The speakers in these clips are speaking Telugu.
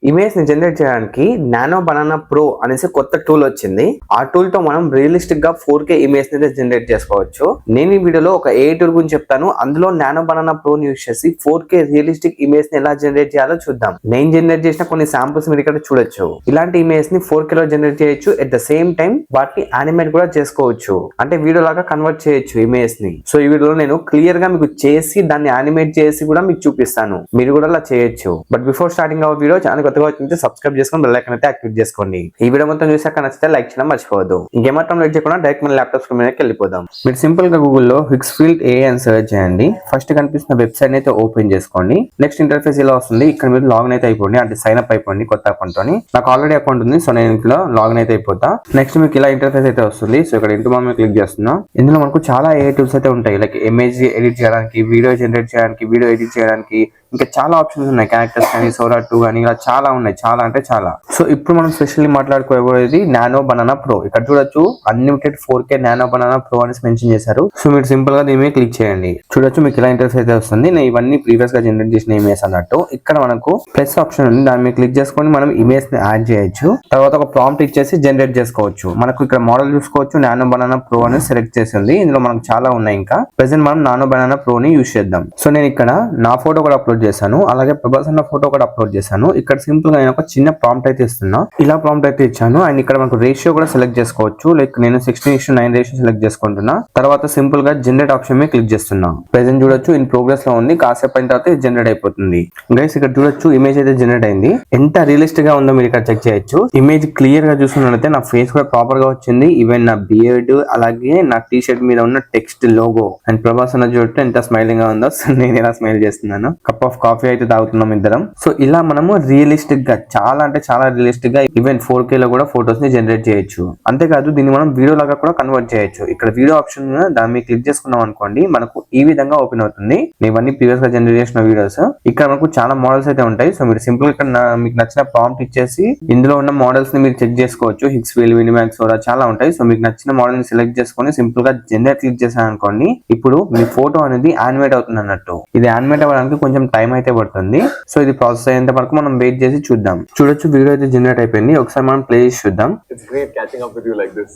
ఇమేజ్ ని జనరేట్ చేయడానికి నానో బనానా ప్రో అనేసి కొత్త టూల్ వచ్చింది. ఆ టూల్ తో మనం రియలిస్టిక్ గా 4K ఇమేజ్ ని జనరేట్ చేసుకోవచ్చు. నేను ఈ వీడియోలో ఒక ఏ టూల్ గురించి చెప్తాను. అందులో నానో బనానా ప్రో ని యూస్ చేసి 4K రియలిస్టిక్ ఇమేజ్ ని ఎలా జనరేట్ చేయాలో చూద్దాం. నేను జనరేట్ చేసిన కొన్ని శాంపుల్స్ మీరు ఇక్కడ చూడొచ్చు. ఇలాంటి ఇమేజ్ ని 4K లో జనరేట్ చేయొచ్చు. ఎట్ ద సేమ్ టైం వాటిని యానిమేట్ కూడా చేసుకోవచ్చు. అంటే వీడియో లాగా కన్వర్ట్ చేయొచ్చు ఇమేజ్ ని. సో ఈ వీడియోలో నేను క్లియర్ గా మీకు చేసి దాన్ని యానిమేట్ చేసి కూడా మీకు చూపిస్తాను. మీరు కూడా అలా చేయొచ్చు. But before starting hour video channel కొత్తగా వచ్చింటే సబ్స్క్రైబ్ చేసుకొని బెల్ ఐకాన్ అయితే యాక్టివేట్ చేసుకోండి. ఈ వీడియో మొత్తం చూసాక నచ్చితే లైక్ చేయడం మర్చిపోవద్దు. ఇంకేమాత్రం లైక్ చేయకుండా డైరెక్ట్ మన ల్యాప్టాప్ స్క్రీన్ మీదకి వెళ్ళిపోదాం. మీరు సింపుల్ గా గూగుల్లో హిక్స్ఫీల్డ్ ఏ అని సెర్చ్ చేయండి. ఫస్ట్ కనిపిస్తున్న వెబ్సైట్ అయితే ఓపెన్ చేసుకోండి. నెక్స్ట్ ఇంటర్ఫేస్ ఇలా వస్తుంది. ఇక్కడ మీరు లాగిన్ అయితే అయిపోండి, అంటే సైన్ అప్ అయిపోండి కొత్త అకౌంట్ తోని. నాకు ఆల్రెడీ అకౌంట్ ఉంది, సో నేను ఇంట్లో లాగిన్ అయితే అయిపోతా. నెక్స్ట్ మీకు ఇలా ఇంటర్ఫేస్ అయితే వస్తుంది. సో ఇక్కడ ఇంటూ మనం క్లిక్ చేస్తున్నాం. ఇందులో మనకు చాలా ఏ టూల్స్ అయితే ఉంటాయి. లైక్ ఇమేజ్ ఎడిట్ చేయడానికి, వీడియో జనరేట్ చేయడానికి, వీడియో ఎడిట్ చేయడానికి, ఇంకా చాలా ఆప్షన్స్ ఉన్నాయి. క్యారెక్టర్స్ కానీ, సోరా 2 కానీ, ఇలా చాలా ఉన్నాయి. చాలా అంటే చాలా. సో ఇప్పుడు మనం స్పెషల్లీ మాట్లాడుకోబోయేది నానో బనానా ప్రో. ఇక్కడ చూడొచ్చు unlimited 4K nano banana pro అని మెన్షన్ చేశారు. సో మీరు సింపుల్ గా దీని మీద క్లిక్ చేయండి. చూడొచ్చు మీకు ఇలా ఇంటర్ఫేస్ అయితే వస్తుంది. నేను ఇవన్నీ ప్రీవియస్ గా జనరేట్ చేసిన ఇమేజ్ అన్నట్టు. ఇక్కడ మనకు ప్లస్ ఆప్షన్ ఉంది, దాని మీద క్లిక్ చేసుకొని మనం ఇమేజ్ ని యాడ్ చేయొచ్చు. తర్వాత ఒక ప్రాంప్ట్ ఇచ్చేసి జనరేట్ చేసుకోవచ్చు. మనకు ఇక్కడ మోడల్ చూసుకోవచ్చు, నానో బనానా ప్రో అని సెలెక్ట్ చేసింది. ఇందులో మనకు చాలా ఉన్నాయి. ఇంకా ప్రెసెంట్ మనం నానో బనానా ప్రో ని యూజ్ చేద్దాం. సో నేను ఇక్కడ నా ఫోటో కూడా అప్లోడ్ చేశాను, అలాగే ప్రభాస్ అన్న ఫోటో కూడా అప్లోడ్ చేశాను. ఇక్కడ సింపుల్ గా నేను ఒక చిన్న ప్రాంప్ట్ అయితే ఇస్తున్నా. ఇలా ప్రాంప్ట్ అయితే ఇచ్చాను. అండ్ ఇక్కడ మనకు రేషియో కూడా సెలెక్ట్ చేసుకోవచ్చు. లైక్ నేను 16:9 రేషియో సెలెక్ట్ చేసుకుంటున్నా. తర్వాత సింపుల్ గా జనరేట్ ఆప్షన్ మీద క్లిక్ చేస్తున్నా. ప్రెసెంట్ చూడొచ్చు ఇన్ ప్రోగ్రెస్ లో ఉంది. కాసేపు అయిన తర్వాత జనరేట్ అయిపోతుంది. గైస్ ఇక్కడ చూడొచ్చు ఇమేజ్ అయితే జనరేట్ అయింది. ఎంత రియలిస్టిక్ గా ఉందో మీరు ఇక్కడ చెక్ చేయొచ్చు. ఇమేజ్ క్లియర్ గా చూసుకున్నట్లయితే నా ఫేస్ కూడా ప్రాపర్ గా వచ్చింది. ఈవెన్ నా బియర్డ్, అలాగే నా టీ షర్ట్ మీద ఉన్న టెక్స్ట్ లోగో, అండ్ ప్రభాస్ అన్న చూడటం ఎంత స్మైలింగ్ గా ఉందో. నేను ఎలా స్మైల్ చేస్తున్నాను. కప్ ఆఫ్ కాఫీ అయితే తాగుతున్నాం ఇద్దరం. సో ఇలా మనము రియలిస్టిక్ గా, చాలా అంటే చాలా రియలిస్టిక్ గా ఈవెన్ 4K లో కూడా ఫోటోస్ ని జనరేట్ చేయొచ్చు. అంతేకాదు దీన్ని మనం వీడియో లాగా కూడా కన్వర్ట్ చేయొచ్చు. ఇక్కడ వీడియో ఆప్షన్ దాని మీద క్లిక్ చేసుకున్నాం అనుకోండి, మనకు ఈ విధంగా ఓపెన్ అవుతుంది. ఇవన్నీ ప్రీవియస్ గా జనరేట్ చేసిన వీడియోస్. ఇక్కడ మనకు చాలా మోడల్స్ అయితే ఉంటాయి. సో మీరు సింపుల్ ఇక్కడ మీకు నచ్చిన ప్రాంప్ట్ ఇచ్చేసి ఇందులో ఉన్న మోడల్స్ ని మీరు చెక్ చేసుకోవచ్చు. హిక్స్ఫీల్డ్, వినిమాక్స్, సోరా చాలా ఉంటాయి. సో మీకు నచ్చిన మోడల్ ని సెలెక్ట్ చేసుకొని సింపుల్ గా జనరేట్ క్లిక్ చేశాను అనుకోండి, ఇప్పుడు మీ ఫోటో అనేది యానిమేట్ అవుతుంది అన్నట్టు. ఇది యానిమేట్ అవ్వడానికి కొంచెం టైం అయితే పడుతుంది. సో ఇది ప్రాసెస్ అయ్యేంత వరకు మనం వెయిట్ చేసి చూద్దాం. చూడొచ్చు వీడియో అయితే జనరేట్ అయిపోయింది. ఒకసారి మనం ప్లే చేసి చూద్దాం. It's great catching up with you like this.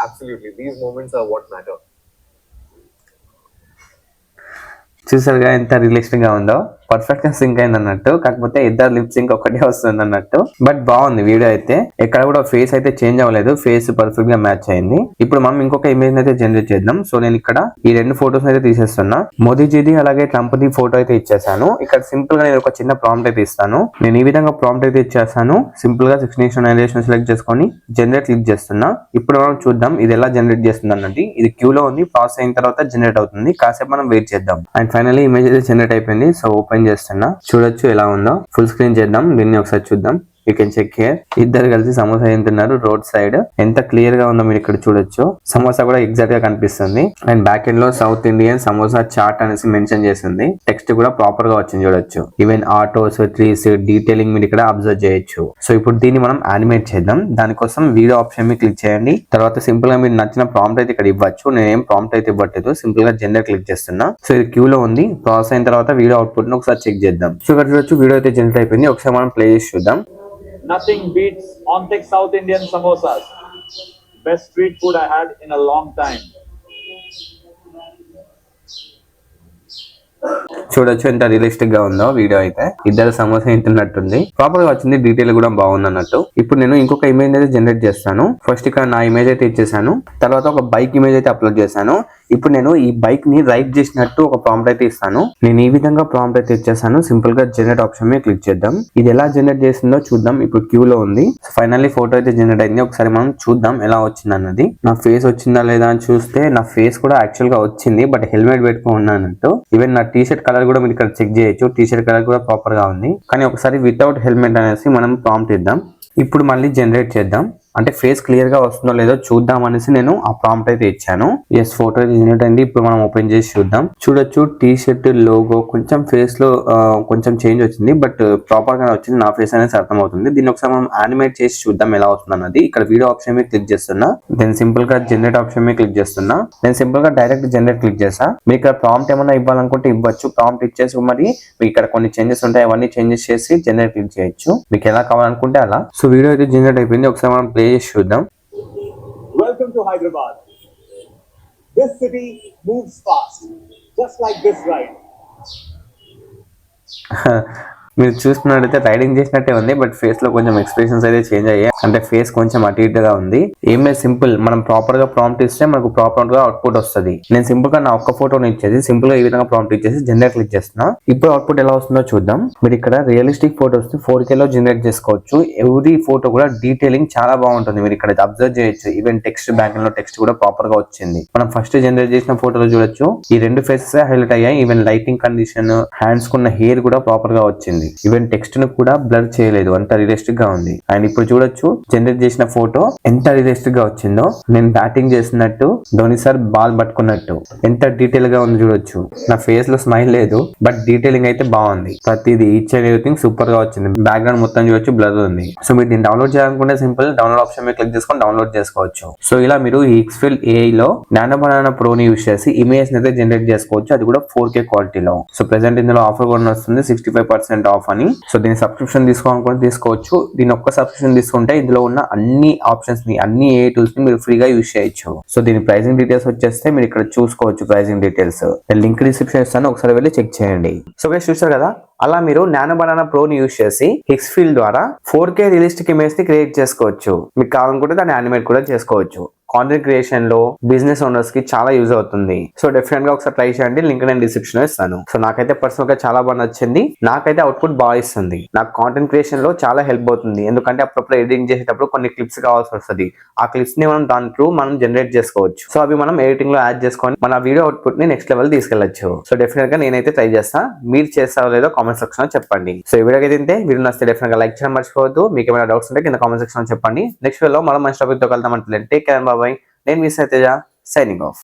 Absolutely. These moments are what matter. చూసారుగా ఎంత రియలిస్టిక్ గా ఉందో. పర్ఫెక్ట్ గా సింక్ అయింది అన్నట్టు. కాకపోతే ఇద్దరు లిప్ సింక్ ఒకటే వస్తుంది అన్నట్టు. బట్ బాగుంది వీడియో అయితే. ఎక్కడ కూడా ఫేస్ అయితే చేంజ్ అవ్వలేదు. ఫేస్ పర్ఫెక్ట్ గా మ్యాచ్ అయింది. ఇప్పుడు మనం ఇంకొక ఇమేజ్ అయితే జనరేట్ చేద్దాం. సో నేను ఇక్కడ ఈ 2 ఫోటోస్ అయితే తీసేస్తున్నా. మోదీజీది అలాగే ట్రంప్ ది ఫోటో అయితే ఇచ్చేసాను. ఇక్కడ సింపుల్ గా నేను ఒక చిన్న ప్రాంప్ట్ అయితే ఇస్తాను. నేను ఈ విధంగా ప్రాంప్ట్ అయితే ఇచ్చేసాను. సింపుల్ గా 16:9 సెలెక్ట్ చేసుకొని జనరేట్ క్లిక్ చేస్తున్నా. ఇప్పుడు మనం చూద్దాం ఇది ఎలా జనరేట్ చేస్తుంది అన్నది. ఇది క్యూ లో ఉంది. ప్రాసెస్ అయిన తర్వాత జనరేట్ అవుతుంది. కాసేపు మనం వెయిట్ చేద్దాం. అండ్ ఫైనల్లీ ఇమేజ్ అయితే జనరేట్ అయిపోయింది. సో ఓపెన్ చేస్తున్నా. చూడొచ్చు ఎలా ఉందో. ఫుల్ స్క్రీన్ చేద్దాం. దీన్ని ఒకసారి చూద్దాం. You can check here. ఇద్దరు కలిసి సమోసా తింటున్నారు రోడ్ సైడ్. ఎంత క్లియర్ గా ఉందో మీరు ఇక్కడ చూడొచ్చు. సమోసా కూడా ఎగ్జాక్ట్ గా కనిపిస్తుంది. అండ్ బ్యాక్ ఎండ్ లో సౌత్ ఇండియన్ సమోసా చాట్ అనేసి మెన్షన్ చేసింది. టెక్స్ట్ కూడా ప్రాపర్ గా వచ్చింది చూడొచ్చు. ఈవెన్ ఆటోస్, ట్రీస్, డీటెయిలింగ్ మీరు ఇక్కడ అబ్జర్వ్ చేయొచ్చు. సో ఇప్పుడు దీన్ని మనం యానిమేట్ చేద్దాం. దానికోసం వీడియో ఆప్షన్ మీద క్లిక్ చేయండి. తర్వాత సింపుల్ గా మీరు నచ్చిన ప్రాంప్ట్ అయితే ఇక్కడ ఇవ్వచ్చు. నేనేం ప్రాంప్ట్ అయితే ఇవ్వట్లేదు. సింపుల్ గా జనరేట్ క్లిక్ చేస్తున్నా. సో ఇది క్యూ లో ఉంది. ప్రాసెస్ అయిన తర్వాత వీడియో అవుట్పుట్ ని ఒకసారి చెక్ చేద్దాం. సో ఇక్కడ చూడొచ్చు వీడియో అయితే జనరేట్ అయిపోయింది. ఒకసారి మనం ప్లే చేసి చూద్దాం. Nothing beats authentic South Indian samosas. Best street food I had in a long time. చూడొచ్చు ఎంత రియలిస్టిక్ గా ఉందో వీడియో అయితే. ఇద్దరు సమోసా తింటున్నట్టుంది. ప్రాపర్ గా వచ్చింది. డీటెయిల్ కూడా బాగుంది అన్నట్టు. ఇప్పుడు నేను ఇంకొక ఇమేజ్ అయితే జనరేట్ చేస్తాను. ఫస్ట్ ఇక్కడ నా ఇమేజ్ అయితే ఇచ్చేసాను. తర్వాత ఒక బైక్ ఇమేజ్ అయితే అప్లోడ్ చేశాను. ఇప్పుడు నేను ఈ బైక్ ని రైడ్ చేసినట్టు ఒక ప్రాంప్ట్ అయితే ఇస్తాను. నేను ఈ విధంగా ప్రాంప్ట్ అయితే ఇచ్చేసాను. సింపుల్ గా జనరేట్ ఆప్షన్ మీద క్లిక్ చేద్దాం. ఇది ఎలా జనరేట్ చేసిందో చూద్దాం. ఇప్పుడు క్యూ లో ఉంది. ఫైనల్లీ ఫోటో అయితే జనరేట్ అయింది. ఒకసారి మనం చూద్దాం ఎలా వచ్చింది అన్నది. నా ఫేస్ వచ్చిందా లేదా అని చూస్తే నా ఫేస్ కూడా యాక్చువల్ గా వచ్చింది. బట్ హెల్మెట్ పెట్టుకుని అన్నట్టు. ఈవెన్ నా టీ షర్ట్ కలర్ కూడా మీరు ఇక్కడ చెక్ చేయొచ్చు. టీ షర్ట్ కలర్ కూడా ప్రాపర్ గా ఉంది. కానీ ఒకసారి వితౌట్ హెల్మెట్ అనేసి మనం ప్రాంప్ట్ ఇద్దాం. ఇప్పుడు మళ్ళీ జనరేట్ చేద్దాం. అంటే ఫేస్ క్లియర్ గా వస్తుందో లేదో చూద్దాం అనేసి నేను ఆ ప్రాంప్ట్ అయితే ఇచ్చాను. ఎస్, ఫోటో జనరేట్ అయింది. ఇప్పుడు మనం ఓపెన్ చేసి చూద్దాం. చూడొచ్చు టీ షర్ట్ లోగో కొంచెం ఫేస్ లో కొంచెం చేంజ్ వచ్చింది, బట్ ప్రాపర్ గా వచ్చింది. నా ఫేస్ అనేది అర్థం అవుతుంది. దీన్ని ఒకసారి మనం యానిమేట్ చేసి చూద్దాం ఎలా వస్తుంది అన్నది. ఇక్కడ వీడియో ఆప్షన్ మీద క్లిక్ చేస్తున్నా, దెన్ సింపుల్ గా జనరేట్ ఆప్షన్ మీద క్లిక్ చేస్తున్నా, నేను సింపుల్ గా డైరెక్ట్ జనరేట్ క్లిక్ చేసా. మీరు ఇక్కడ ప్రాంప్ట్ ఏమైనా ఇవ్వాలనుకుంటే ఇవ్వచ్చు. ప్రాంప్ట్ ఇచ్చేసి మరి మీకు ఇక్కడ కొన్ని చేంజెస్ ఉంటాయి, అవన్నీ చేంజెస్ చేసి జనరేట్ క్లిక్ చేయొచ్చు, మీకు ఎలా కావాలనుకుంటే అలా. సో వీడియో అయితే జనరేట్ అయిపోయింది. ఒకసారి మనం ప్లే చేసి చూద్దాం. Welcome to Hyderabad. This city moves fast, just like this ride. మీరు చూస్తున్నట్టయితే రైడింగ్ చేసినట్టే ఉంది, బట్ ఫేస్ లో కొంచెం ఎక్స్ప్రెషన్స్ అయితే చేంజ్ అయ్యాయి. అంటే ఫేస్ కొంచెం అటు ఇటుగా ఉంది. ఏం లేదు, సింపుల్ మనం ప్రాపర్ గా ప్రాంప్ట్ ఇస్తే మనకు ప్రాపర్ గా అవుట్పుట్ వస్తుంది. నేను సింపుల్ గా నా ఒక్క ఫోటోని ఇచ్చేసి సింపుల్ గా ఈ విధంగా ప్రాంప్ట్ ఇచ్చేసి జనరేట్ క్లిక్ చేస్తున్నా. ఇప్పుడు అవుట్పుట్ ఎలా వస్తుందో చూద్దాం. మీరు ఇక్కడ రియలిస్టిక్ ఫోటోస్ 4K లో జనరేట్ చేసుకోవచ్చు. ఎవ్రీ ఫోటో కూడా డీటెయిలింగ్ చాలా బాగుంటుంది. మీరు ఇక్కడ అబ్జర్వ్ చేయొచ్చు. ఈవెన్ టెక్స్ట్ బ్యాక్గ్రౌండ్ లో టెక్స్ట్ కూడా ప్రాపర్ గా వచ్చింది. మనం ఫస్ట్ జనరేట్ చేసిన ఫోటోలో చూడొచ్చు, ఈ రెండు ఫేసెస్ హైలైట్ అయ్యాయి. ఈవెన్ లైటింగ్ కండిషన్, హ్యాండ్స్ కున్న హెయిర్ కూడా ప్రాపర్ గా వచ్చింది. ఈవెన్ టెక్స్ట్ ను కూడా బ్లర్ చేయలేదు, అంత రియలిస్టిక్ గా ఉంది. అండ్ ఇప్పుడు చూడొచ్చు జనరేట్ చేసిన ఫోటో ఎంత రియలిస్టిక్ గా వచ్చిందో. నేను బ్యాటింగ్ చేస్తున్నట్టు, ధోని సార్ బాల్ పట్టుకున్నట్టు ఎంత డీటెయిల్ గా ఉంది చూడొచ్చు. నా ఫేస్ లో స్మైల్ లేదు, బట్ డీటెయిలింగ్ అయితే బాగుంది. ప్రతిది ఈచ్ అండ్ ఎవ్రీథింగ్ సూపర్ గా వచ్చింది. బ్యాక్గ్రౌండ్ మొత్తం చూడొచ్చు బ్లర్ ఉంది. సో మీరు దీన్ని డౌన్లోడ్ చేయాలనుకుంటే సింపుల్ డౌన్లోడ్ ఆప్షన్ మీద క్లిక్ చేసుకొని డౌన్లోడ్ చేసుకోవచ్చు. సో ఇలా మీరు ఈ Xfill AI లో నానో బనానా ప్రో ని యూస్ చేసి ఇమేజ్ అయితే జనరేట్ చేసుకోవచ్చు, అది కూడా 4K క్వాలిటీలో. సో ప్రెసెంట్ ఇందులో ఆఫర్ కూడా వస్తుంది, 65% ఆఫ్ అని. సో దీని సబ్స్క్రిప్షన్ తీసుకోవాలనుకుంటే తీసుకోవచ్చు. దీని ఒక్క సబ్స్క్రిప్షన్ తీసుకుంటే ఇందులో ఉన్న అన్ని ఆప్షన్స్ ని, అన్ని ఏ టూల్స్ ని మీరు ఫ్రీగా యూజ్ చేయొచ్చు. సో దీని ప్రైసింగ్ డీటెయిల్స్ వచ్చేస్తే మీరు ఇక్కడ చూసుకోవచ్చు. ప్రైసింగ్ డీటెయిల్స్ లింక్ డిస్క్రిప్షన్ ఇస్తాను, ఒకసారి వెళ్ళి చెక్ చేయండి. సో గైస్ చూస్తారు కదా, అలా మీరు నానో బనానా ప్రో ని యూస్ చేసి Xfill ద్వారా 4K రియలిస్టిక్ ఇమేజ్ ని క్రియేట్ చేసుకోవచ్చు. మీకు కావాలనుకుంటే దాన్ని యానిమేట్ కూడా చేసుకోవచ్చు. కాంటెంట్ క్రియేషన్ లో బిజినెస్ ఓనర్స్ కి చాలా యూజ్ అవుతుంది. సో డెఫినెట్ గా ఒకసారి ట్రై చేయండి, లింక్ నేను డిస్క్రిప్షన్ లో ఇస్తాను. సో నాకైతే పర్సనల్ గా చాలా బాగా నచ్చింది. నాకైతే అవుట్పుట్ బాగా ఇస్తుంది. నాకు కాంటెంట్ క్రియేషన్ లో చాలా హెల్ప్ అవుతుంది. ఎందుకంటే అప్పుడప్పుడు ఎడిటింగ్ చేసేటప్పుడు కొన్ని క్లిప్స్ కావాల్సి వస్తుంది. ఆ క్లిప్స్ ని మనం దాని త్రూ మనం జనరేట్ చేసుకోవచ్చు. సో అవి మనం ఎడిటింగ్ లో యాడ్ చేసుకొని మన వీడియో అవుట్పుట్ ని నెక్స్ట్ లెవెల్ తీసుకెళ్లొచ్చు. సో డెఫినెట్ గా నేనైతే ట్రై చేస్తా. మీరు చేస్తారో లేదో కామెంట్ సెక్షన్ లో చెప్పండి. సో ఈ వీడియోకి అయితే వీడియో నచ్చితే డెఫినెట్ గా లైక్ చేయడం మర్చిపోవద్దు. మీకు ఏమైనా డౌట్స్ ఉంటే కింద కామెంట్ సెక్షన్ లో చెప్పండి. నెక్స్ట్ వీడియోలో మరో మంచి టాపిక్ తో కలుద్దాం. అంటే టేక్ కేర్, బాయ్. నేను మీ సైతేజ, సైనింగ్ ఆఫ్.